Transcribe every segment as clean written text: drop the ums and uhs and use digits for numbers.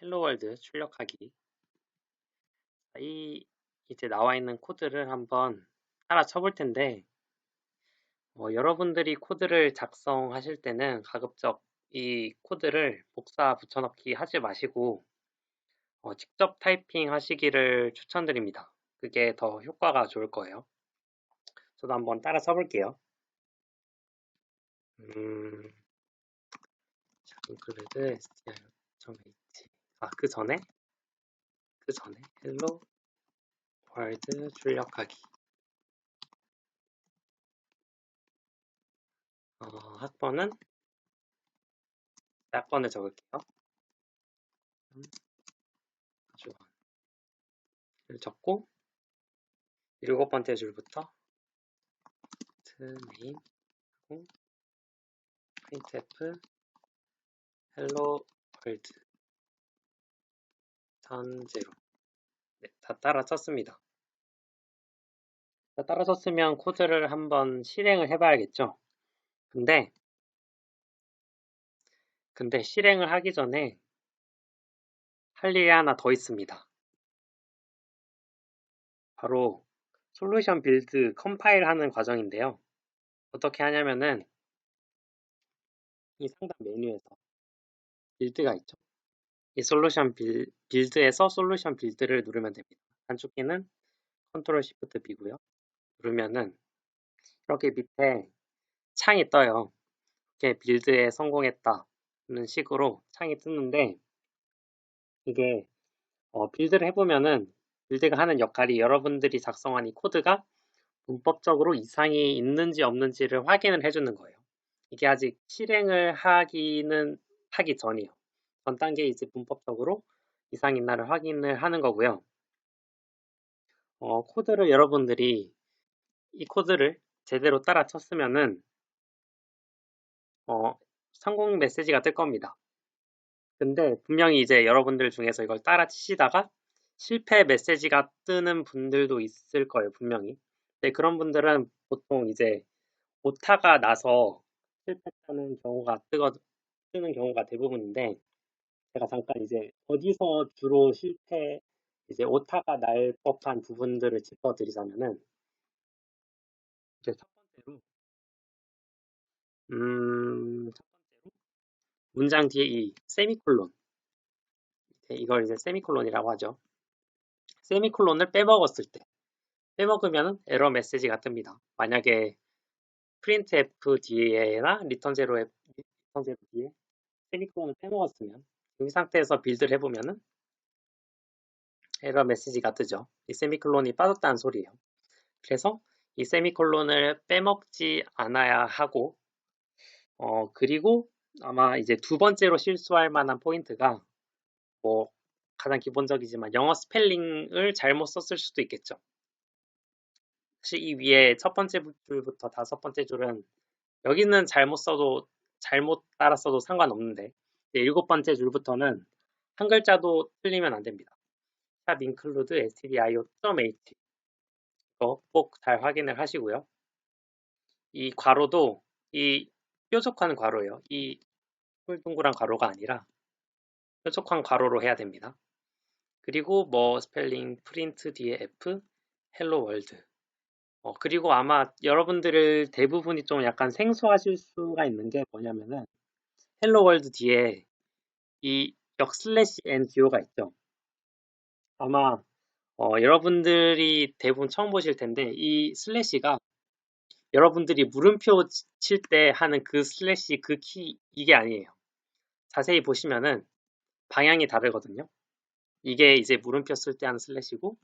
헬로월드 출력하기. 이제 나와 있는 코드를 한번 따라 쳐볼 텐데, 여러분들이 코드를 작성하실 때는 가급적 이 코드를 복사 붙여넣기 하지 마시고, 직접 타이핑 하시기를 추천드립니다. 그게 더 효과가 좋을 거예요. 저도 한번 따라 쳐볼게요. include str.h. 그 전에 hello world 출력하기. 학번은 약번을 적을게요. 주어를 적고 7번째 줄부터 name 하고 printf hello world 전0 네, 다 따라 쳤습니다. 다 따라 쳤으면 코드를 한번 실행을 해봐야겠죠. 근데 실행을 하기 전에 할 일이 하나 더 있습니다. 바로 솔루션 빌드 컴파일 하는 과정인데요. 어떻게 하냐면은 이 상단 메뉴에서 빌드가 있죠. 이 솔루션 빌드에서 솔루션 빌드를 누르면 됩니다. 단축키는 컨트롤 시프트 B고요. 누르면은 이렇게 밑에 창이 떠요. 이렇게 빌드에 성공했다는 식으로 창이 뜨는데 이게 빌드를 해보면은 빌드가 하는 역할이 여러분들이 작성한 이 코드가 문법적으로 이상이 있는지 없는지를 확인을 해주는 거예요. 이게 아직 실행을 하기 전이에요. 전 단계 이제 문법적으로 이상이 있나를 확인을 하는 거고요. 코드를 여러분들이 이 코드를 제대로 따라 쳤으면은 성공 메시지가 뜰 겁니다. 근데 분명히 이제 여러분들 중에서 이걸 따라 치시다가 실패 메시지가 뜨는 분들도 있을 거예요, 분명히. 근데 그런 분들은 보통 이제 오타가 나서 실패하는 경우가 뜨는 경우가 대부분인데 제가 잠깐 이제 어디서 주로 이제 오타가 날 법한 부분들을 짚어드리자면은 이제 첫 번째로 문장 뒤에 이 세미콜론 이걸 이제 세미콜론이라고 하죠. 세미콜론을 빼먹었을 때 빼먹으면 에러 메시지가 뜹니다. 만약에 printf 뒤에나 return 0 뒤에 세미콜론을 빼먹었으면 이 상태에서 빌드를 해보면은 에러 메시지가 뜨죠. 이 세미콜론이 빠졌다는 소리예요. 그래서 이 세미콜론을 빼먹지 않아야 하고 그리고 아마 이제 두 번째로 실수할 만한 포인트가 뭐 가장 기본적이지만 영어 스펠링을 잘못 썼을 수도 있겠죠. 사실 이 위에 첫 번째 줄부터 5번째 줄은 여기는 잘못 따라 써도 상관없는데 7번째 줄부터는 한 글자도 틀리면 안 됩니다. 샵 include stdio.h 이거 꼭 잘 확인을 하시고요. 이 괄호도 이 뾰족한 괄호예요. 이 동글동글한 괄호가 아니라 뾰족한 괄호로 해야 됩니다. 그리고 뭐 스펠링 프린트 뒤에 F 헬로 월드 그리고 아마 여러분들을 대부분이 좀 약간 생소하실 수가 있는 게 뭐냐면은 헬로 월드 뒤에 이 역슬래시 n 듀오가 있죠. 아마 여러분들이 대부분 처음 보실 텐데 이 슬래시가 여러분들이 물음표 칠 때 하는 그 슬래시 그 키 이게 아니에요. 자세히 보시면은 방향이 다르거든요. 이게 이제 물음표 쓸 때 하는 슬래시고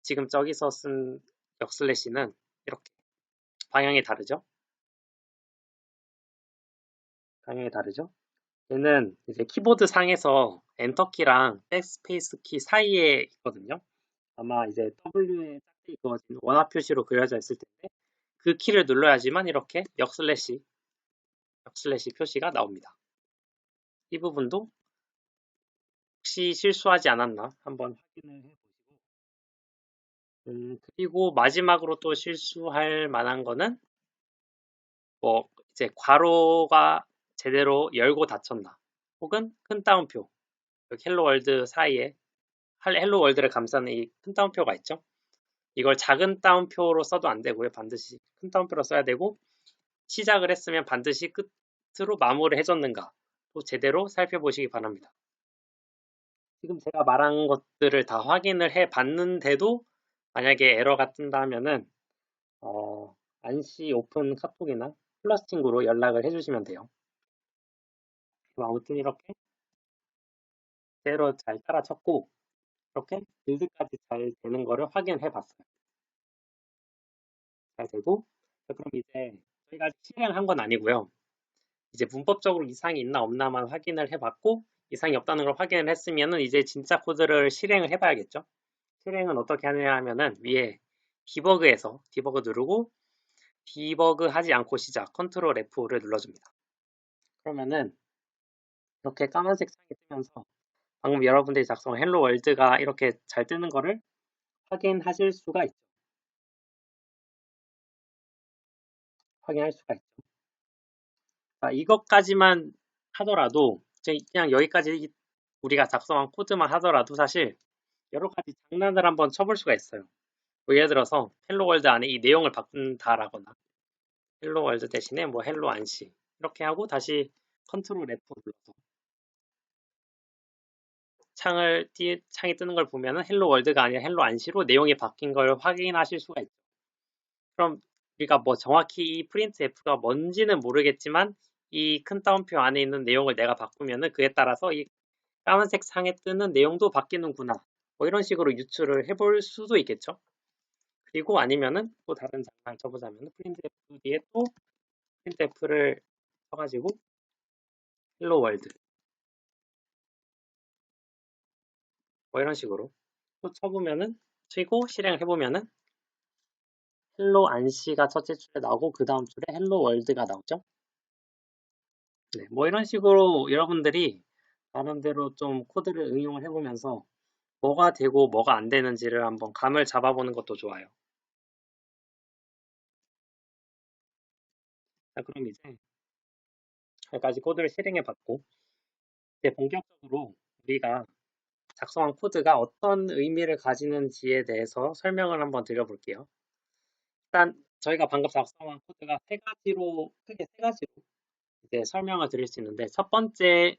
지금 저기서 쓴 역슬래시는 이렇게 방향이 다르죠. 방향이 다르죠. 얘는 이제 키보드 상에서 엔터키랑 백스페이스 키 사이에 있거든요. 아마 이제 W에 작게 그어진 원화 표시로 그려져 있을 텐데 그 키를 눌러야지만 이렇게 역슬래시 표시가 나옵니다. 이 부분도 혹시 실수하지 않았나 한번 확인을 해보시고 그리고 마지막으로 또 실수할 만한 거는 뭐 이제 괄호가 제대로 열고 닫혔나 혹은 큰 따옴표 여기 헬로 월드 사이에 헬로 월드를 감싸는 이 큰 따옴표가 있죠. 이걸 작은 따옴표로 써도 안 되고요. 반드시 큰 따옴표로 써야 되고, 시작을 했으면 반드시 끝으로 마무리를 해줬는가 또 제대로 살펴보시기 바랍니다. 지금 제가 말한 것들을 다 확인을 해 봤는데도 만약에 에러가 뜬다 하면은 안시 오픈 카톡이나 플러스 친구로 연락을 해주시면 돼요. 아무튼 이렇게 제대로 잘 따라쳤고, 이렇게 빌드까지 잘 되는 거를 확인해 봤어요. 잘 되고, 그럼 이제 저희가 아직 실행한 건 아니고요. 이제 문법적으로 이상이 있나 없나만 확인을 해봤고, 이상이 없다는 걸 확인을 했으면은 이제 진짜 코드를 실행을 해봐야겠죠. 실행은 어떻게 하느냐 하면은 위에 디버그에서 디버그 누르고 디버그 하지 않고 시작 컨트롤 F를 눌러줍니다. 그러면은 이렇게 까만색 창이 뜨면서 방금 여러분들이 작성한 헬로 월드가 이렇게 잘 뜨는 거를 확인하실 수가 있죠. 확인할 수가 있죠. 이것까지만 하더라도 그냥 여기까지 우리가 작성한 코드만 하더라도 사실 여러 가지 장난을 한번 쳐볼 수가 있어요. 뭐 예를 들어서 헬로 월드 안에 이 내용을 바꾼다라거나 헬로 월드 대신에 뭐 헬로 안시 이렇게 하고 다시 컨트롤 F 눌러서 창이 뜨는 걸 보면은 헬로 월드가 아니라 헬로 안시로 내용이 바뀐 걸 확인하실 수가 있죠. 그럼 우리가 뭐 정확히 이 프린트 F가 뭔지는 모르겠지만 이 큰 따옴표 안에 있는 내용을 내가 바꾸면은 그에 따라서 이 까만색 상에 뜨는 내용도 바뀌는구나. 뭐 이런 식으로 유추를 해볼 수도 있겠죠. 그리고 아니면은 또 다른 장난을 쳐보자면 프린트F 뒤에 또 프린트F를 쳐가지고 헬로 월드 뭐 이런 식으로 또 쳐보면은 치고 실행을 해보면은 헬로 안시가 첫째 줄에 나오고 그 다음 줄에 헬로 월드가 나오죠. 네, 뭐 이런 식으로 여러분들이 나름대로 좀 코드를 응용을 해보면서 뭐가 되고 뭐가 안 되는지를 한번 감을 잡아보는 것도 좋아요. 자, 그럼 이제 여기까지 코드를 실행해봤고 이제 본격적으로 우리가 작성한 코드가 어떤 의미를 가지는지에 대해서 설명을 한번 드려볼게요. 일단 저희가 방금 작성한 코드가 크게 세 가지로 이제 설명을 드릴 수 있는데 첫 번째가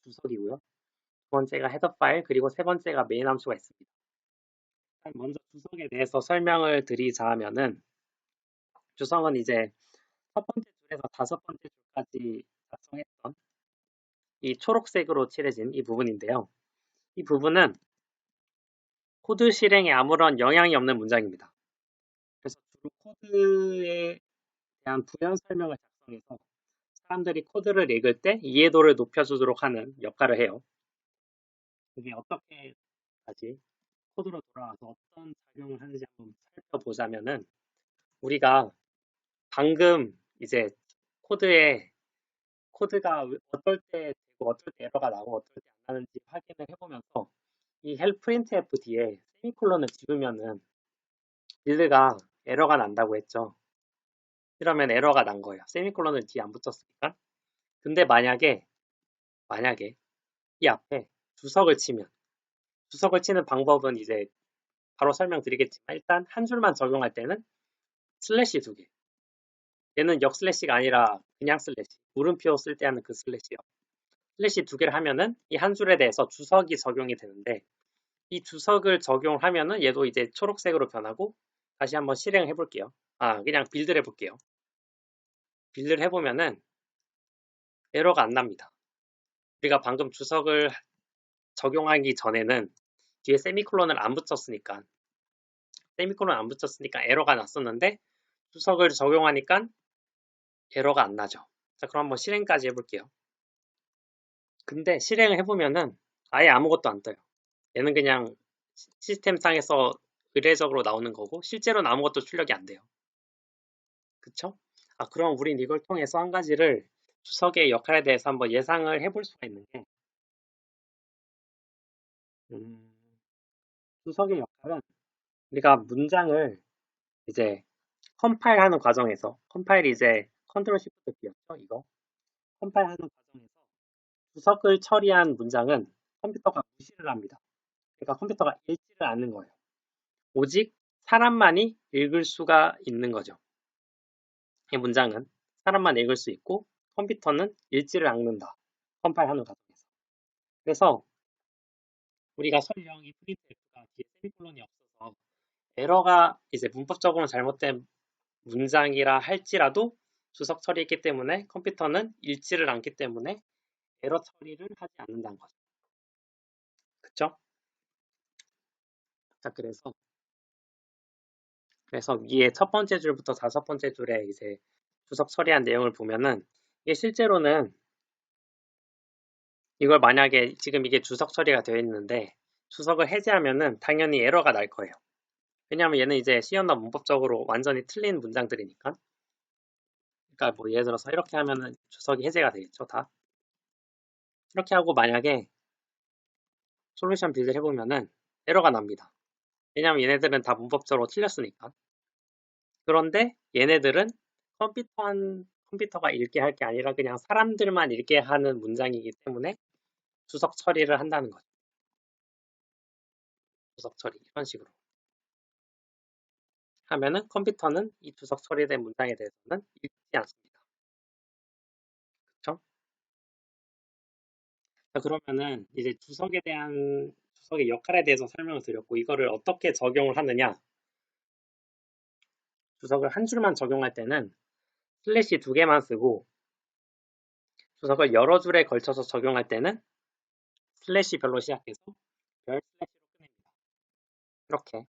주석이고요. 두 번째가 헤더 파일, 그리고 세 번째가 메인 함수가 있습니다. 먼저 주석에 대해서 설명을 드리자면은 주석은 이제 첫 번째 줄에서 다섯 번째 줄까지 작성했던 이 초록색으로 칠해진 이 부분인데요. 이 부분은 코드 실행에 아무런 영향이 없는 문장입니다. 그래서 주로 코드에 대한 부연 설명을 작성해서 사람들이 코드를 읽을 때 이해도를 높여주도록 하는 역할을 해요. 그게 어떻게 다시 코드로 돌아와서 어떤 작용을 하는지 한번 살펴보자면은 우리가 방금 이제 코드가 어떨 때 되고 어떨 때 에러가 나고 어떨 때 안 나는지 확인을 해보면서 이 헬 프린트F 뒤에 세미콜론을 집으면은 빌드가 에러가 난다고 했죠. 이러면 에러가 난 거예요. 세미콜론을 뒤에 안 붙였으니까. 근데 만약에 이 앞에 주석을 치는 방법은 이제 바로 설명드리겠지만 일단 한 줄만 적용할 때는 슬래시 두 개. 얘는 역슬래시가 아니라 그냥 슬래시. 물음표 쓸 때 하는 그 슬래시요. 슬래시 두 개를 하면은 이 한 줄에 대해서 주석이 적용이 되는데 이 주석을 적용하면은 얘도 이제 초록색으로 변하고 다시 한번 실행을 해볼게요. 그냥 빌드를 해볼게요. 빌드를 해보면은 에러가 안 납니다. 우리가 방금 주석을 적용하기 전에는 뒤에 세미콜론을 안 붙였으니까 에러가 났었는데 주석을 적용하니까 에러가 안 나죠. 자, 그럼 한번 실행까지 해볼게요. 근데 실행을 해보면은 아예 아무것도 안 떠요. 얘는 그냥 시스템상에서 의례적으로 나오는 거고 실제로는 아무것도 출력이 안 돼요. 그쵸? 그럼 우린 이걸 통해서 한 가지를 주석의 역할에 대해서 한번 예상을 해볼 수가 있는 게 주석의 역할은 우리가 문장을 이제 컴파일하는 과정에서 컴파일이 이제 컨트롤 시프트 B였죠, 이거. 컴파일하는 과정에서 주석을 처리한 문장은 컴퓨터가 무시를 합니다. 그러니까 컴퓨터가 읽지를 않는 거예요. 오직 사람만이 읽을 수가 있는 거죠. 이 문장은 사람만 읽을 수 있고 컴퓨터는 읽지를 않는다. 컴파일하는 과정에서. 그래서 우리가 설령 이 printf가 뒤에 세미콜론이 없어서 에러가 이제 문법적으로 잘못된 문장이라 할지라도 주석 처리했기 때문에 컴퓨터는 읽지를 않기 때문에 에러 처리를 하지 않는다는 거죠. 그쵸? 자, 그래서 위에 첫 번째 줄부터 다섯 번째 줄에 이제 주석 처리한 내용을 보면은 이게 실제로는 이걸 만약에 지금 이게 주석 처리가 되어 있는데 주석을 해제하면은 당연히 에러가 날 거예요. 왜냐하면 얘는 이제 C언어 문법적으로 완전히 틀린 문장들이니까. 그러니까 뭐 예를 들어서 이렇게 하면은 주석이 해제가 되겠죠, 다. 이렇게 하고 만약에 솔루션 빌드를 해보면은 에러가 납니다. 왜냐하면 얘네들은 다 문법적으로 틀렸으니까. 그런데 얘네들은 컴퓨터가 읽게 할 게 아니라 그냥 사람들만 읽게 하는 문장이기 때문에 주석 처리를 한다는 거죠. 주석 처리 이런 식으로 하면은 컴퓨터는 이 주석 처리된 문장에 대해서는 읽지 않습니다. 그렇죠? 그러면은 이제 주석의 역할에 대해서 설명을 드렸고 이거를 어떻게 적용을 하느냐. 주석을 한 줄만 적용할 때는 슬래시 두 개만 쓰고 주석을 여러 줄에 걸쳐서 적용할 때는 슬래시 별로 시작해서 별 슬래시로 끝냅니다. 이렇게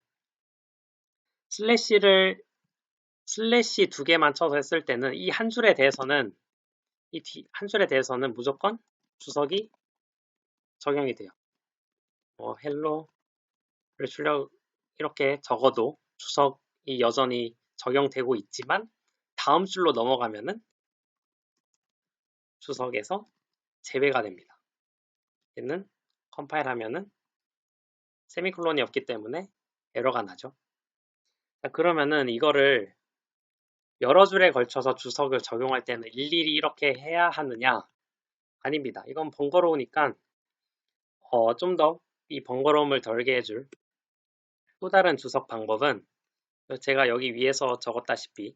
슬래시 두 개만 쳐서 했을 때는 이 한 줄에 대해서는 한 줄에 대해서는 무조건 주석이 적용이 돼요. 헬로를 이렇게 적어도 주석이 여전히 적용되고 있지만 다음 줄로 넘어가면은 주석에서 제외가 됩니다. 얘는 컴파일하면은 세미콜론이 없기 때문에 에러가 나죠. 자, 그러면은 이거를 여러 줄에 걸쳐서 주석을 적용할 때는 일일이 이렇게 해야 하느냐? 아닙니다. 이건 번거로우니까 좀 더 이 번거로움을 덜게 해줄 또 다른 주석 방법은 제가 여기 위에서 적었다시피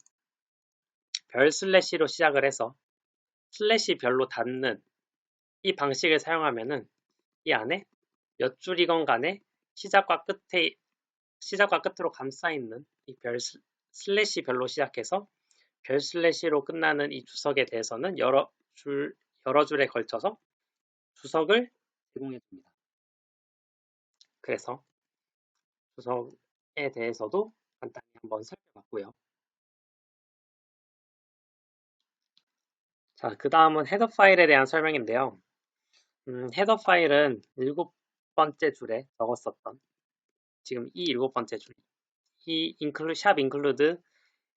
별 슬래시로 시작을 해서 슬래시 별로 닫는 이 방식을 사용하면은 이 안에 몇 줄이건 간에 시작과 끝으로 감싸 있는 이 별 슬래시 별로 시작해서 별 슬래시로 끝나는 이 주석에 대해서는 여러 줄에 걸쳐서 주석을 제공해 줍니다. 그래서 주석에 대해서도 간단히 한번 살펴봤고요. 자, 그 다음은 헤더 파일에 대한 설명인데요. 헤더 파일은 7번째 줄에 적었었던 지금 이 7번째 줄, 이 include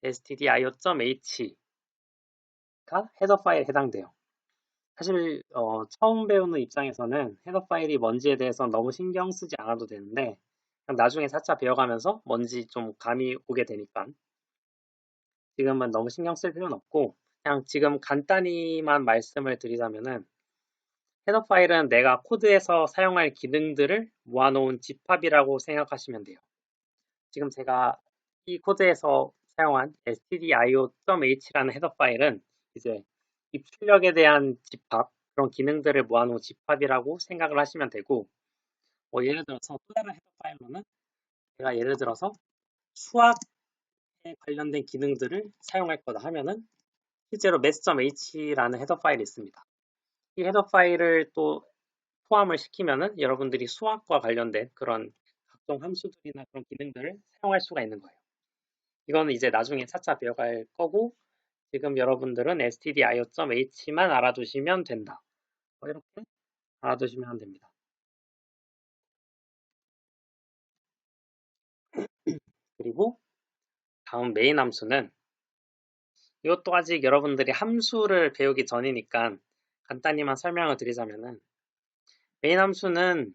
stdio.h가 헤더 파일에 해당돼요. 사실 처음 배우는 입장에서는 헤더 파일이 뭔지에 대해서 너무 신경 쓰지 않아도 되는데 나중에 차차 배워가면서 뭔지 좀 감이 오게 되니까 지금은 너무 신경 쓸 필요는 없고 그냥 지금 간단히만 말씀을 드리자면은 헤더 파일은 내가 코드에서 사용할 기능들을 모아놓은 집합이라고 생각하시면 돼요. 지금 제가 이 코드에서 사용한 stdio.h라는 헤더 파일은 이제 입출력에 대한 집합, 그런 기능들을 모아놓은 집합이라고 생각을 하시면 되고 예를 들어서 또 다른 헤더 파일로는 제가 예를 들어서 수학에 관련된 기능들을 사용할 거다 하면은 실제로 math.h라는 헤더 파일이 있습니다. 이 헤더 파일을 또 포함을 시키면은 여러분들이 수학과 관련된 그런 각종 함수들이나 그런 기능들을 사용할 수가 있는 거예요. 이거는 이제 나중에 차차 배워갈 거고 지금 여러분들은 stdio.h만 알아두시면 된다. 이렇게 알아두시면 됩니다. 그리고 다음 메인 함수는 이것도 아직 여러분들이 함수를 배우기 전이니까 간단히만 설명을 드리자면은 메인 함수는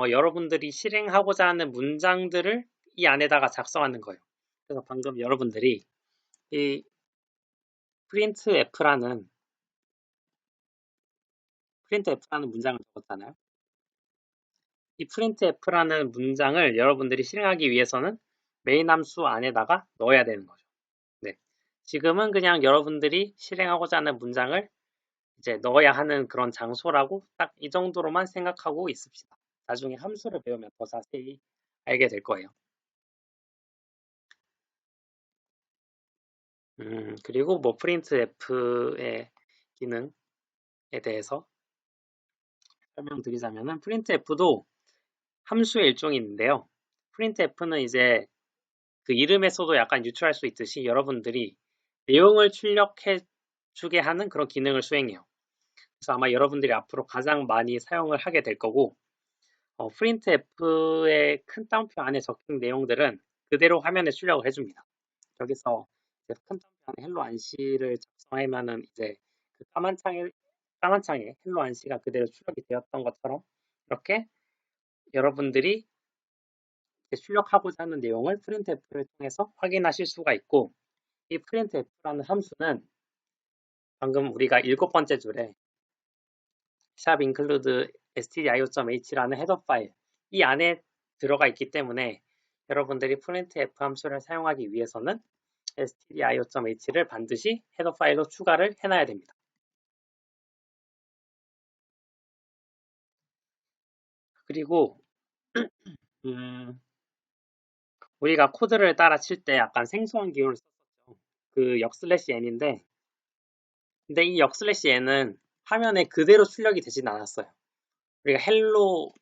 여러분들이 실행하고자 하는 문장들을 이 안에다가 작성하는 거예요. 그래서 방금 여러분들이 이 printf라는 printf라는 문장을 적었잖아요. 이 printf라는 문장을 여러분들이 실행하기 위해서는 메인 함수 안에다가 넣어야 되는 거죠. 네. 지금은 그냥 여러분들이 실행하고자 하는 문장을 이제 넣어야 하는 그런 장소라고 딱 이 정도로만 생각하고 있읍시다. 나중에 함수를 배우면 더 자세히 알게 될 거예요. 그리고 뭐 printf의 기능에 대해서 설명드리자면은 printf도 함수의 일종이 있는데요. printf는 이제 그 이름에서도 약간 유추할 수 있듯이 여러분들이 내용을 출력해 주게 하는 그런 기능을 수행해요. 그래서 아마 여러분들이 앞으로 가장 많이 사용을 하게 될 거고, printf의 큰 따옴표 안에 적힌 내용들은 그대로 화면에 출력을 해줍니다. 여기서 큰 따옴표 안에 헬로 안시를 작성하면은 이제 그 까만 창에 헬로 안시가 그대로 출력이 되었던 것처럼 이렇게 여러분들이 출력하고자 하는 내용을 printf를 통해서 확인하실 수가 있고, 이 printf라는 함수는 방금 우리가 7번째 줄에 샵 include stdio.h라는 헤더 파일 이 안에 들어가 있기 때문에 여러분들이 printf 함수를 사용하기 위해서는 stdio.h를 반드시 헤더 파일로 추가를 해놔야 됩니다. 그리고 우리가 코드를 따라 칠 때 약간 생소한 기호를 썼었죠. 그 역/n인데 근데 이 역/n은 화면에 그대로 출력이 되진 않았어요. 우리가 헬로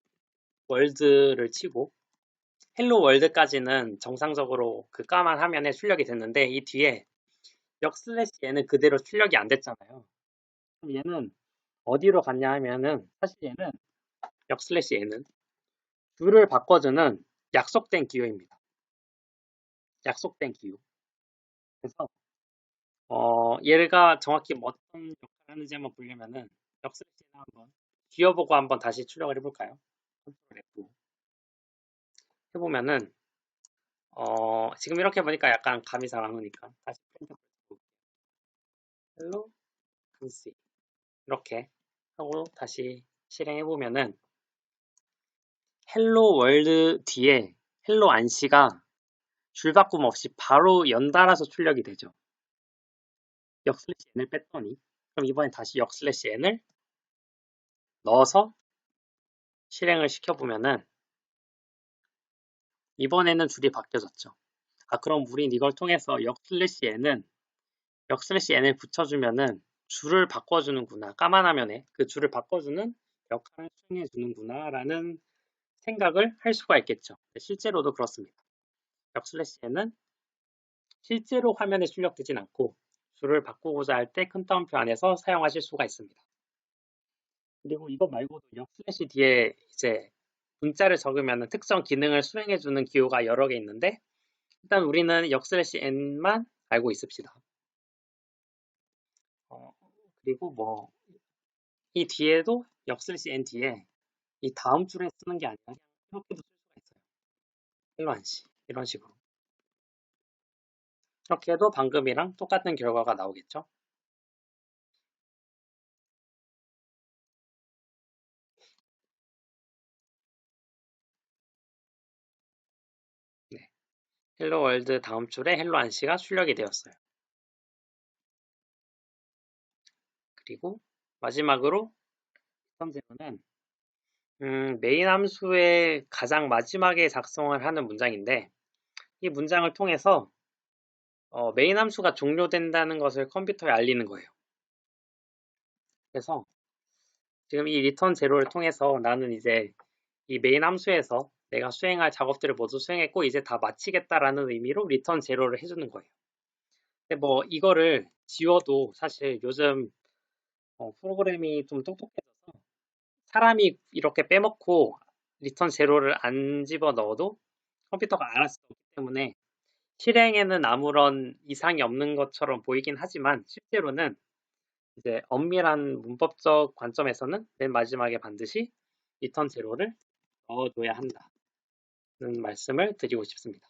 월드를 치고 헬로 월드까지는 정상적으로 그 까만 화면에 출력이 됐는데 이 뒤에 역/n은 그대로 출력이 안 됐잖아요. 그럼 얘는 어디로 갔냐 하면은 사실 얘는 역/n은 줄을 바꿔주는 약속된 기호입니다. 약속된 기호. 그래서 얘가 정확히 어떤 역할을 하는지 한번 보려면은 역/n을 한번 지워보고 한번 다시 출력을 해볼까요? 컨트롤 F 해보면은 지금 이렇게 보니까 약간 감이 잘 안 오니까 다시 프린트 헬로 컨시 이렇게 하고 다시 실행해보면은 헬로 월드 뒤에 헬로 안시가 줄바꿈 없이 바로 연달아서 출력이 되죠. 역/n을 뺐더니 그럼 이번엔 다시 역/n을 넣어서 실행을 시켜보면은 이번에는 줄이 바뀌어졌죠. 그럼 우린 이걸 통해서 역/n을 붙여주면은 줄을 바꿔주는구나. 까만 화면에 그 줄을 바꿔주는 역할을 수행해주는구나 라는 생각을 할 수가 있겠죠. 실제로도 그렇습니다. 역/n은 실제로 화면에 출력되진 않고 줄을 바꾸고자 할 때 큰 따옴표 안에서 사용하실 수가 있습니다. 그리고 이거 말고도 역/ 뒤에 이제 문자를 적으면 특정 기능을 수행해주는 기호가 여러 개 있는데 일단 우리는 역/n만 알고 있읍시다. 그리고 뭐 이 뒤에도 역/n 뒤에 이 다음 줄에 쓰는 게 아니라 그냥 이렇게도 쓸 수가 있어요. 헬로 안시 이런 식으로. 이렇게 해도 방금이랑 똑같은 결과가 나오겠죠. 네. 헬로 월드 다음 줄에 헬로 안시가 출력이 되었어요. 그리고 마지막으로 현재는 메인 함수의 가장 마지막에 작성을 하는 문장인데 이 문장을 통해서 메인 함수가 종료된다는 것을 컴퓨터에 알리는 거예요. 그래서 지금 이 return 제로를 통해서 나는 이제 이 메인 함수에서 내가 수행할 작업들을 모두 수행했고 이제 다 마치겠다라는 의미로 return 제로를 해주는 거예요. 근데 뭐 이거를 지워도 사실 요즘 프로그램이 좀 똑똑해져서 사람이 이렇게 빼먹고 return 제로를 안 집어넣어도 컴퓨터가 알아서 넣기 때문에 실행에는 아무런 이상이 없는 것처럼 보이긴 하지만 실제로는 이제 엄밀한 문법적 관점에서는 맨 마지막에 반드시 return 제로를 넣어줘야 한다는 말씀을 드리고 싶습니다.